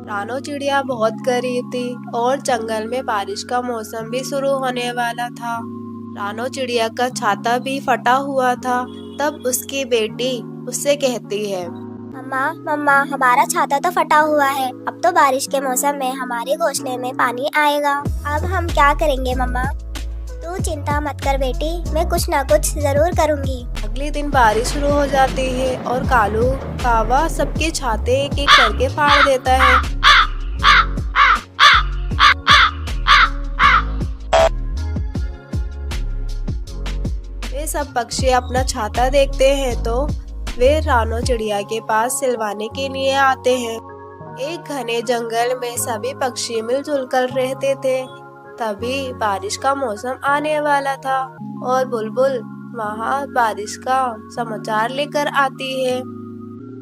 रानो चिड़िया बहुत गरीब थी और जंगल में बारिश का मौसम भी शुरू होने वाला था। रानो चिड़िया का छाता भी फटा हुआ था। तब उसकी बेटी उससे कहती है, मम्मा मम्मा, हमारा छाता तो फटा हुआ है। अब तो बारिश के मौसम में हमारे घोंसले में पानी आएगा। अब हम क्या करेंगे मम्मा? तू चिंता मत कर बेटी, मैं कुछ ना कुछ जरूर करूँगी। अगले दिन बारिश शुरू हो जाती है और कालू कावा सबके छाते एक एक करके फाड़ देता है। वे सब पक्षी अपना छाता देखते हैं तो वे रानो चिड़िया के पास सिलवाने के लिए आते हैं। एक घने जंगल में सभी पक्षी मिलजुल कर रहते थे। तभी बारिश का मौसम आने वाला था और बुलबुल वहाँ बारिश का समाचार लेकर आती है।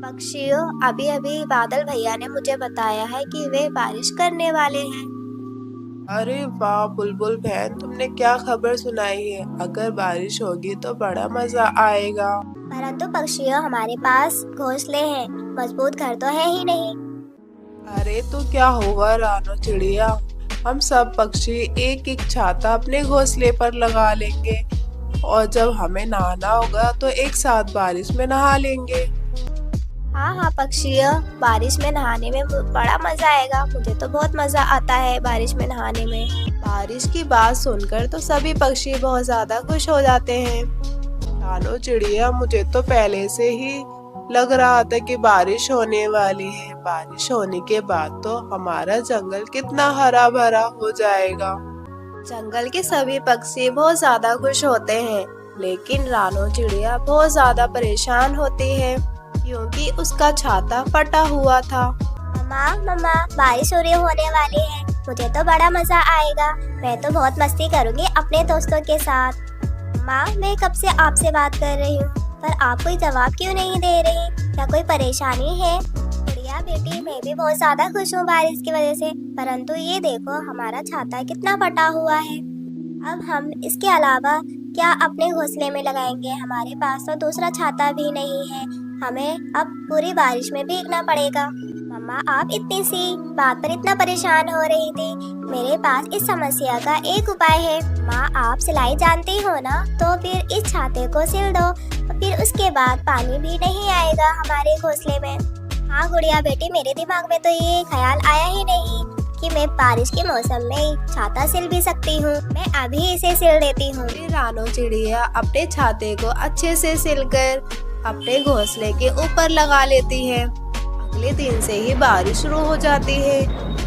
पक्षियों, अभी अभी बादल भैया ने मुझे बताया है कि वे बारिश करने वाले हैं। अरे वाह बुलबुल बहन, तुमने क्या खबर सुनाई है? अगर बारिश होगी तो बड़ा मजा आएगा। परंतु पक्षियों, हमारे पास घोंसले हैं, मजबूत घर तो है ही नहीं। अरे तो क्या होगा रानो चिड़िया, हम सब पक्षी एक एक छाता अपने घोंसले पर लगा लेंगे और जब हमें नहाना होगा तो एक साथ बारिश में नहा लेंगे। हाँ हाँ पक्षियों, बारिश में नहाने में बड़ा मजा आएगा। मुझे तो बहुत मजा आता है बारिश में नहाने में। बारिश की बात सुनकर तो सभी पक्षी बहुत ज्यादा खुश हो जाते हैं। रानो चिड़िया, मुझे तो पहले से ही लग रहा था कि बारिश होने वाली है। बारिश होने के बाद तो हमारा जंगल कितना हरा भरा हो जाएगा। जंगल के सभी पक्षी बहुत ज्यादा खुश होते हैं, लेकिन रानो चिड़िया बहुत ज्यादा परेशान होती है क्योंकि उसका छाता फटा हुआ था। मम्मा मम्मा, बारिश हो रही होने वाली है। मुझे तो बड़ा मजा आएगा। मैं तो बहुत मस्ती करूँगी अपने दोस्तों के साथ। माँ, मैं कब से आपसे बात कर रही हूँ, पर आप कोई जवाब क्यों नहीं दे रही? क्या कोई परेशानी है? बढ़िया बेटी, मैं भी बहुत ज्यादा खुश हूँ बारिश की वजह से। परंतु ये देखो, हमारा छाता कितना फटा हुआ है। अब हम इसके अलावा क्या अपने घोंसले में लगाएंगे? हमारे पास तो दूसरा छाता भी नहीं है। हमें अब पूरी बारिश में भीगना पड़ेगा। मम्मा, आप इतनी सी बात पर इतना परेशान हो रही थी। मेरे पास इस समस्या का एक उपाय है। माँ, आप सिलाई जानती हो ना, तो फिर इस छाते को सिल दो, फिर उसके बाद पानी भी नहीं आएगा हमारे घोंसले में। हाँ गुड़िया बेटी, मेरे दिमाग में तो ये ख्याल आया ही नहीं कि मैं बारिश के मौसम में छाता सिल भी सकती हूँ। मैं अभी इसे सिल देती हूँ। रानो चिड़िया अपने छाते को अच्छे से सिलकर अपने घोंसले के ऊपर लगा लेती है। अगले दिन से ही बारिश शुरू हो जाती है।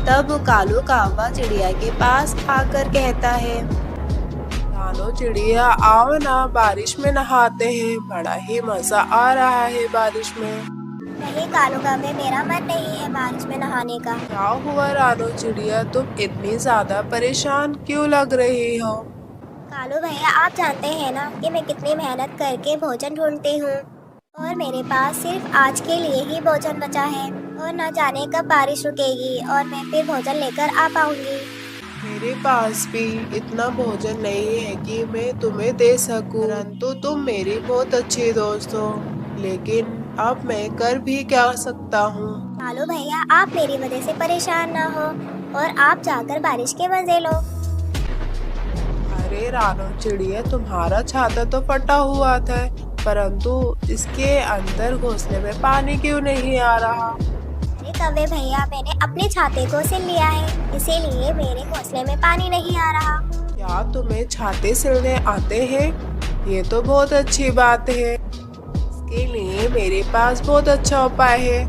तब कालू कावा चिड़िया के पास आकर कहता है, रानो चिड़िया, आओ ना, बारिश में नहाते हैं। बड़ा ही मजा आ रहा है बारिश में। नहीं कालू कावे, मेरा मन नहीं है बारिश में नहाने का। क्या हुआ रानो चिड़िया, तुम इतनी ज्यादा परेशान क्यों लग रही हो? कालू भैया, आप जानते हैं ना कि मैं कितनी मेहनत करके भोजन ढूंढती हूँ और मेरे पास सिर्फ आज के लिए ही भोजन बचा है और न जाने कब बारिश रुकेगी और मैं फिर भोजन लेकर आ पाऊंगी। मेरे पास भी इतना भोजन नहीं है कि मैं तुम्हें दे सकूं, परंतु तुम मेरी बहुत अच्छी दोस्त हो। लेकिन अब मैं कर भी क्या सकता हूँ? कालू भैया, आप मेरी वजह से परेशान ना हो और आप जाकर बारिश के मजे लो। अरे रानो चिड़िया, तुम्हारा छाता तो फटा हुआ था, परंतु इसके अंदर घोंसले में पानी क्यों नहीं आ रहा? अरे कौवे भैया, मैंने अपने छाते को सिल लिया है, इसीलिए मेरे घोंसले में पानी नहीं आ रहा। क्या तुम्हें छाते सिलने आते हैं? ये तो बहुत अच्छी बात है। इसके लिए मेरे पास बहुत अच्छा उपाय है।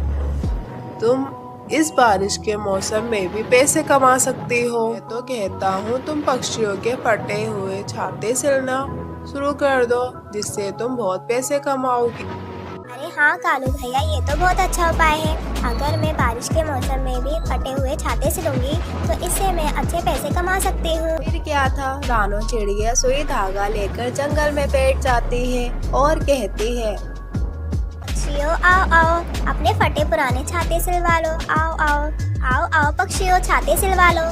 तुम इस बारिश के मौसम में भी पैसे कमा सकती हो। मैं तो कहता हूँ तुम पक्षियों के फटे हुए छाते सिलना शुरू कर दो, जिससे तुम बहुत पैसे कमाओगी। अरे हाँ कालू भैया, ये तो बहुत अच्छा उपाय है। अगर मैं बारिश के मौसम में भी फटे हुए छाते सिलूंगी तो इससे मैं अच्छे पैसे कमा सकती हूँ। फिर क्या था, रानो चिड़िया सुई धागा लेकर जंगल में बैठ जाती है और कहती है, पक्षियों आओ आओ, अपने फटे पुराने छाते सिलवा लो। आओ आओ आओ आओ पक्षियों, छाते सिलवा लो।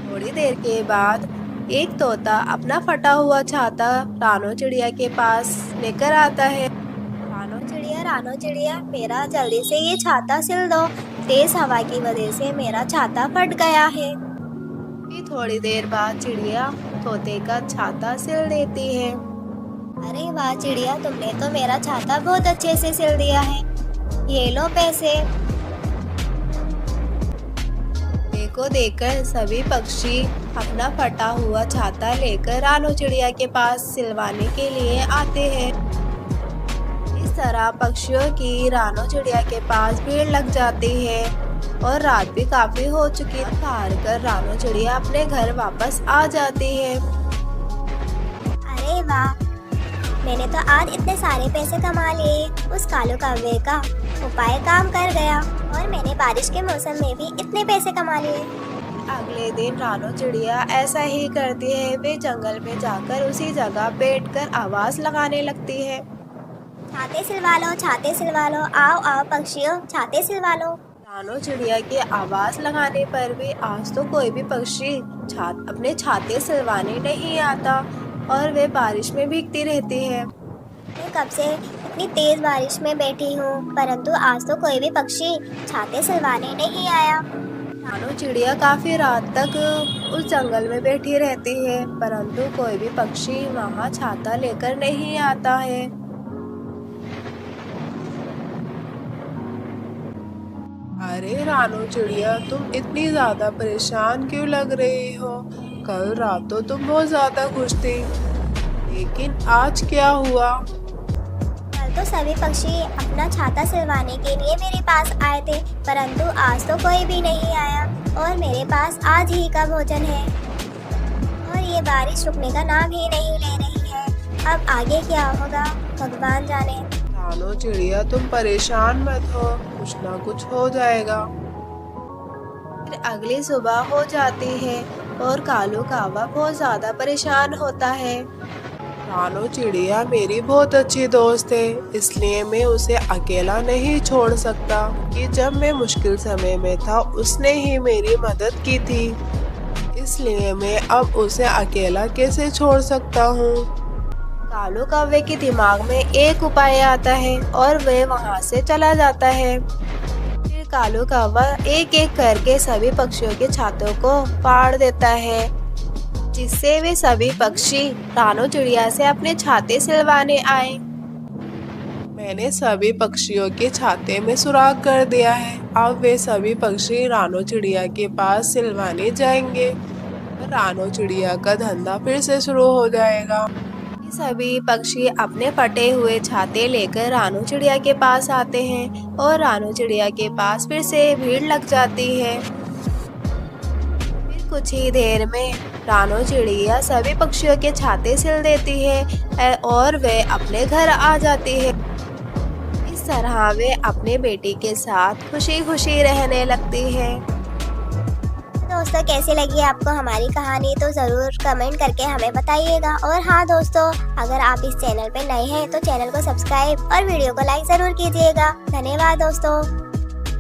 थोड़ी देर के बाद एक तोता अपना फटा हुआ छाता रानो चिड़िया के पास लेकर आता है। रानो चिड़िया, मेरा जल्दी से ये छाता सिल दो। तेज हवा की वजह से मेरा छाता फट गया है। फिर थोड़ी देर बाद चिड़िया तोते का छाता सिल देती है। अरे वाह चिड़िया, तुमने तो मेरा छाता बहुत अच्छे से सिल दिया है। ये लो पैसे। को देखकर सभी पक्षी अपना फटा हुआ छाता लेकर रानो चिड़िया के पास सिलवाने के लिए आते हैं। इस तरह पक्षियों की रानो चिड़िया के पास भीड़ लग जाती है और रात भी काफी हो चुकी है। हार कर रानो चिड़िया अपने घर वापस आ जाती है। अरे वाह, मैंने तो आज इतने सारे पैसे कमा लिए। उस कालू कौवे का उपाय काम कर गया और मैंने बारिश के मौसम में भी इतने पैसे कमा लिए। अगले दिन रानो चिड़िया ऐसा ही करती है। वे जंगल में जाकर उसी जगह बैठकर आवाज लगाने लगती है। छाते सिलवा लो, छाते सिलवा लो, आओ आओ पक्षियों, छाते सिलवा लो। रानो चिड़िया की आवाज लगाने पर भी आज तो कोई भी पक्षी अपने छाते सिलवाने नहीं आता और वे बारिश में भीगती रहती है। मैं कब से इतनी तेज बारिश में बैठी हूँ, परंतु आज तो कोई भी पक्षी छाते सिलवाने नहीं आया। रानो चिड़िया काफी रात तक उस जंगल में बैठी रहती है, परंतु कोई भी पक्षी वहाँ छाता लेकर नहीं आता है। अरे रानो चिड़िया, तुम इतनी ज्यादा परेशान क्यों लग रही हो? कल रात तो तुम बहुत ज्यादा खुश थी, लेकिन आज क्या हुआ? कल तो सभी पक्षी अपना छाता सिलवाने के लिए मेरे पास आए थे, परंतु आज तो कोई भी नहीं आया और मेरे पास आज ही का भोजन है और ये बारिश रुकने का नाम ही नहीं ले रही है। अब आगे क्या होगा भगवान जाने। रानो चिड़िया, तुम परेशान मत हो, कुछ ना कुछ हो जाएगा। फिर अगली सुबह हो जाती है और कालू कौवा बहुत ज्यादा परेशान होता है। रानो चिड़िया मेरी बहुत अच्छी दोस्त है, इसलिए मैं उसे अकेला नहीं छोड़ सकता कि जब मैं मुश्किल समय में था उसने ही मेरी मदद की थी, इसलिए मैं अब उसे अकेला कैसे छोड़ सकता हूँ। कालू कौवे के दिमाग में एक उपाय आता है और वह वहाँ से चला जाता है। फिर कालू कौवा एक एक करके सभी पक्षियों के छातों को फाड़ देता है, जिससे वे सभी पक्षी रानो चिड़िया से अपने छाते सिलवाने आए। मैंने सभी पक्षियों के छाते में सुराख कर दिया है। अब वे सभी पक्षी रानो चिड़िया के पास सिलवाने जाएंगे और रानो चिड़िया का धंधा फिर से शुरू हो जाएगा। सभी पक्षी अपने फटे हुए छाते लेकर रानो चिड़िया के पास आते हैं और रानो चिड़िया के पास फिर से भीड़ लग जाती है। फिर कुछ ही देर में रानो चिड़िया सभी पक्षियों के छाते सिल देती है और वे अपने घर आ जाती है। इस तरह वे अपने बेटी के साथ खुशी खुशी रहने लगती है। दोस्तों, कैसी लगी आपको हमारी कहानी तो ज़रूर कमेंट करके हमें बताइएगा। और हाँ दोस्तों, अगर आप इस चैनल पे नए हैं तो चैनल को सब्सक्राइब और वीडियो को लाइक ज़रूर कीजिएगा। धन्यवाद दोस्तों।